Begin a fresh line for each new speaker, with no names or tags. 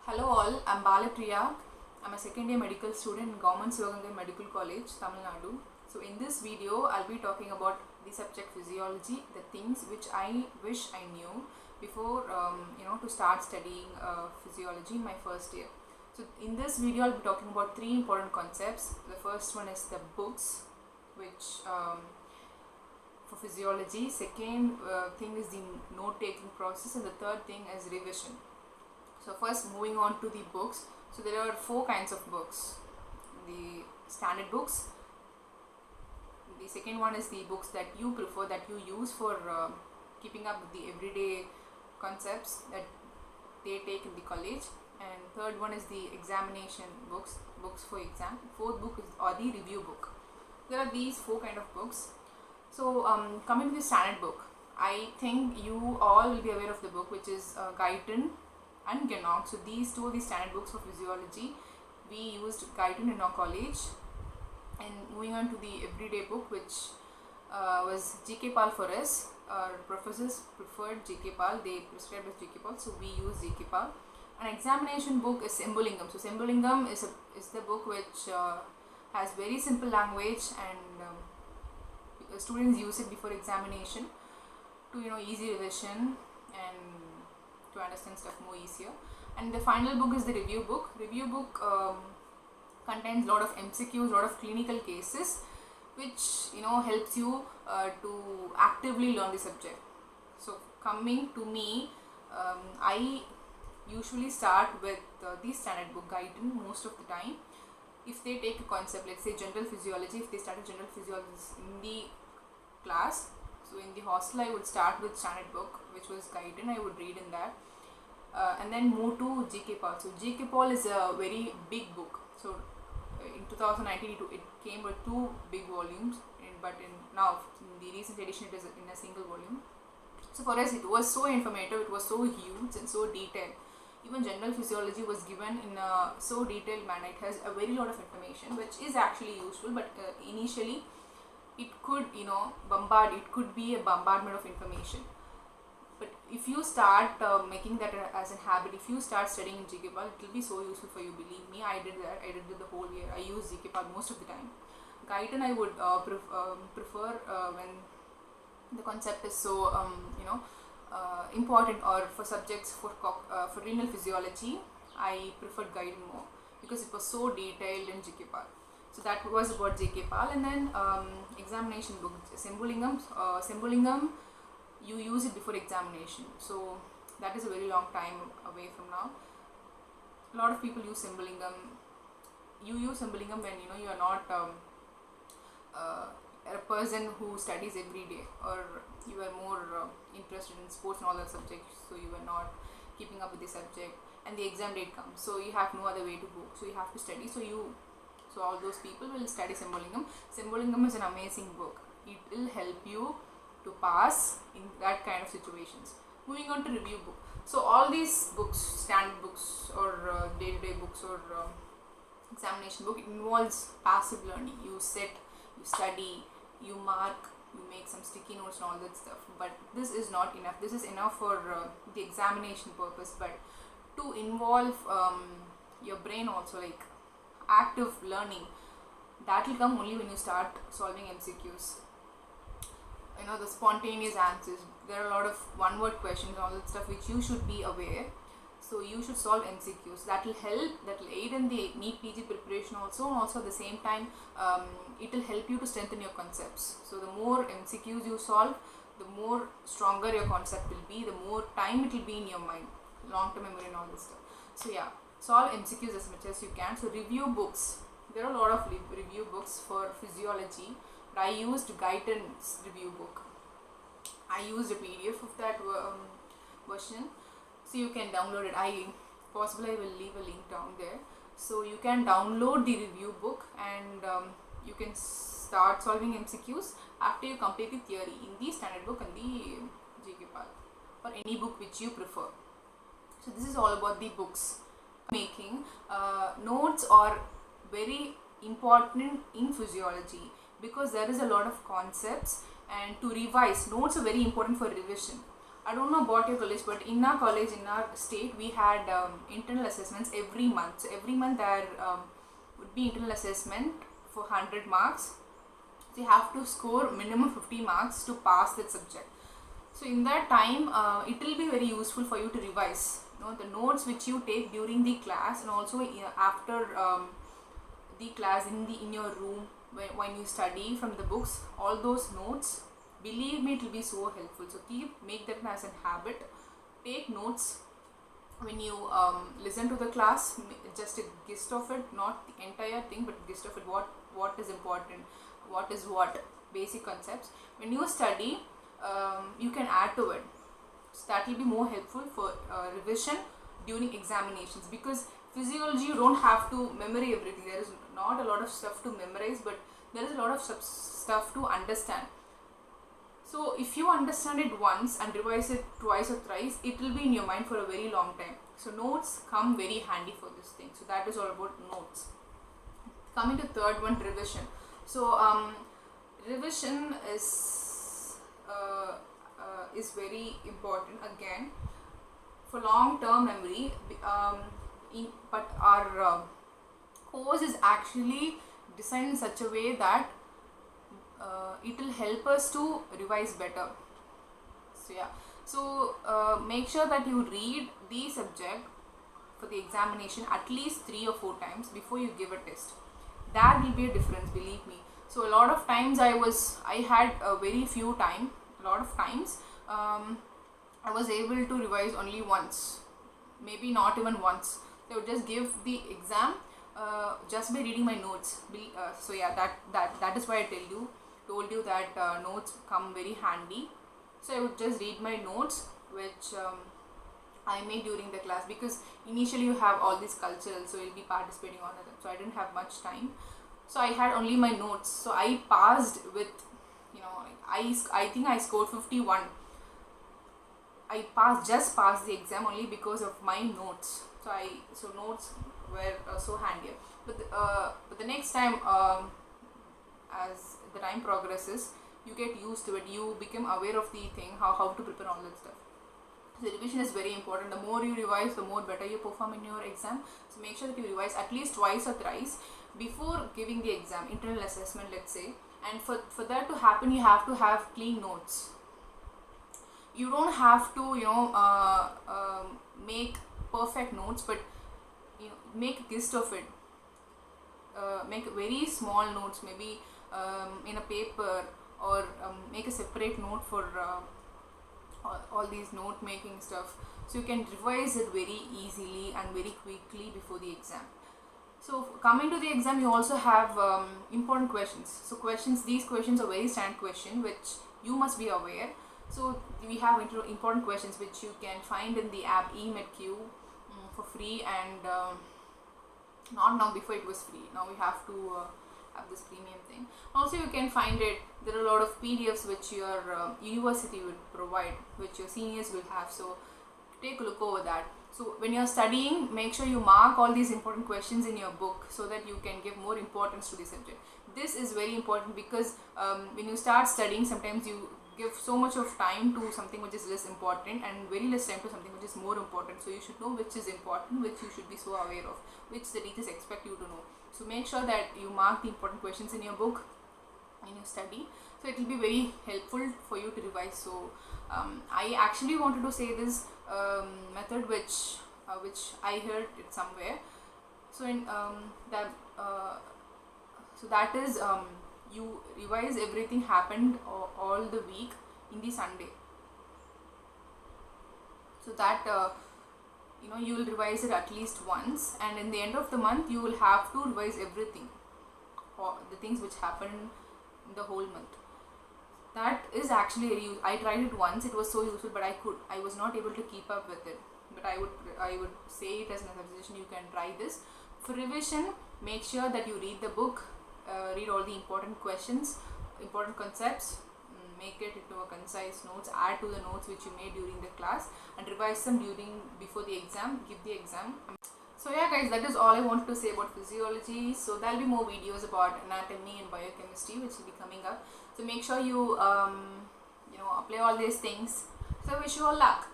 Hello all, I'm Balapriya. I'm a second year medical student in Government Sivagangai Medical College, Tamil Nadu. So in this video, I'll be talking about the subject physiology, the things which I wish I knew before to start studying physiology in my first year. So in this video, I'll be talking about three important concepts. The first one is the books, which for physiology. Second thing is the note-taking process, and the third thing is revision. So first, moving on to the books. So there are four kinds of books: the standard books. The second one is the books that you prefer, that you use for keeping up with the everyday concepts that they take in the college. And third one is the examination books, books for exam. Fourth book is or the review book. There are these four kind of books. So coming to the standard book, I think you all will be aware of the book, which is Guyton and Ganong. So these two are the standard books for physiology. We used Guyton in our college. And moving on to the everyday book, which was GK Pal for us. Our professors preferred GK Pal, they prescribed us GK Pal, so we use GK Pal. An examination book is Sembolingam. So Sembolingam is the book which has very simple language, and students use it before examination to easy revision and to understand stuff more easier. And the final book is the review book. Review book contains a lot of MCQs, a lot of clinical cases, which helps you to actively learn the subject. So coming to me, I usually start with the standard book, Guyton, most of the time. If they take a concept, let's say general physiology, if they started general physiology in the class, so in the hostel I would start with standard book, which was Guyton. I would read in that, and then move to GK Pal. So GK Pal is a very big book. So in 2019 it came with two big volumes, but now in the recent edition it is in a single volume. So for us it was so informative, it was so huge and so detailed. Even general physiology was given in a so detailed manner. It has a very lot of information, which is actually useful, but initially it could it could be a bombardment of information. But if you start making that as a habit, if you start studying in GK Pal, it will be so useful for you. Believe me, I did that. I did it the whole year. I use GK Pal most of the time. Guyton I would prefer when the concept is so important, or for subjects for renal physiology. I preferred Guyton more because it was so detailed in GK Pal. So that was about GK Pal. And then examination book, Sembolingam, you use it before examination, so that is a very long time away from now. A lot of people use Sembolingam. You use Sembolingam when you are not a person who studies every day, or you are more interested in sports and all that subjects, so you are not keeping up with the subject, and the exam date comes, so you have no other way to go, so you have to study. So all those people will study Sembolingam. Sembolingam is an amazing book. It will help you to pass in that kind of situations. Moving on to review book. So all these books, standard books or day-to-day books or examination book, it involves passive learning. You sit, you study, you mark, you make some sticky notes and all that stuff. But this is not enough. This is enough for the examination purpose. But to involve your brain also, like active learning, that will come only when you start solving MCQs. The spontaneous answers. There are a lot of one-word questions and all that stuff which you should be aware. So you should solve MCQs. That will help. That will aid in the NEET PG preparation also. And also at the same time, it will help you to strengthen your concepts. So the more MCQs you solve, the more stronger your concept will be. The more time it will be in your mind. Long-term memory and all this stuff. So yeah, solve MCQs as much as you can. So review books. There are a lot of review books for physiology. I used Guyton's review book. I used a PDF of that version, so you can download it. I will leave a link down there, so you can download the review book, and you can start solving MCQs after you complete the theory in the standard book and the GK Pal, or any book which you prefer. So this is all about the books. Making notes are very important in physiology, because there is a lot of concepts, and to revise, notes are very important for revision. I don't know about your college, but in our college, in our state, we had internal assessments every month. So every month there would be internal assessment for 100 marks. So you have to score minimum 50 marks to pass that subject. So in that time, it will be very useful for you to revise. The notes which you take during the class, and also after the class in your room when you study from the books, all those notes, believe me, it will be so helpful. So make that as a habit. Take notes when you listen to the class, just a gist of it, not the entire thing, but gist of it, what is important, what is what, basic concepts. When you study, you can add to it. So that will be more helpful for revision during examinations, because physiology, you don't have to memory everything. There is not a lot of stuff to memorize, but there is a lot of stuff to understand. So if you understand it once and revise it twice or thrice, it will be in your mind for a very long time. So notes come very handy for this thing. So that is all about notes. Coming to third one, revision. So revision is very important again for long term memory. But our course is actually designed in such a way that it will help us to revise better. So yeah, so make sure that you read the subject for the examination at least 3 or 4 times before you give a test. That will be a difference, believe me. So a lot of times I had a very few time, a lot of times I was able to revise only once, maybe not even once. I would just give the exam just by reading my notes. So yeah, that is why I told you that notes come very handy. So I would just read my notes which I made during the class, because initially you have all these cultural, so you'll be participating on them. So I didn't have much time, so I had only my notes. So I passed with, I think I scored 51. I just passed the exam only because of my notes. So notes were so handy. But the next time, as the time progresses, you get used to it. You become aware of the thing, how to prepare all that stuff. So revision is very important. The more you revise, the more better you perform in your exam. So make sure that you revise at least twice or thrice before giving the exam, internal assessment, let's say. And for that to happen, you have to have clean notes. You don't have to make perfect notes, but make a gist of it. Make very small notes, maybe in a paper, or make a separate note for all these note making stuff, so you can revise it very easily and very quickly before the exam. So coming to the exam, you also have important questions. So these questions are very standard question which you must be aware. So we have important questions which you can find in the app eMedQ for free, and not now, before it was free. Now we have to have this premium thing. Also you can find it, there are a lot of PDFs which your university will provide, which your seniors will have. So take a look over that. So when you are studying, make sure you mark all these important questions in your book, so that you can give more importance to the subject. This is very important, because when you start studying, sometimes you give so much of time to something which is less important, and very less time to something which is more important. So you should know which is important, which you should be so aware of, which the teachers expect you to know. So make sure that you mark the important questions in your book when you study. So it will be very helpful for you to revise. So I actually wanted to say this method which I heard it somewhere. So in that is you revise everything happened all the week in the Sunday. So that you will revise it at least once, and in the end of the month you will have to revise everything, or the things which happened in the whole month. That is actually I tried it once, it was so useful, but I was not able to keep up with it. But I would say it as a suggestion, you can try this. For revision, make sure that you read the book, read all the important questions, important concepts, make it into a concise notes, add to the notes which you made during the class, and revise them before the exam, give the exam. So yeah guys, that is all I wanted to say about physiology. So there will be more videos about anatomy and biochemistry which will be coming up. So make sure you apply all these things, So wish you all luck.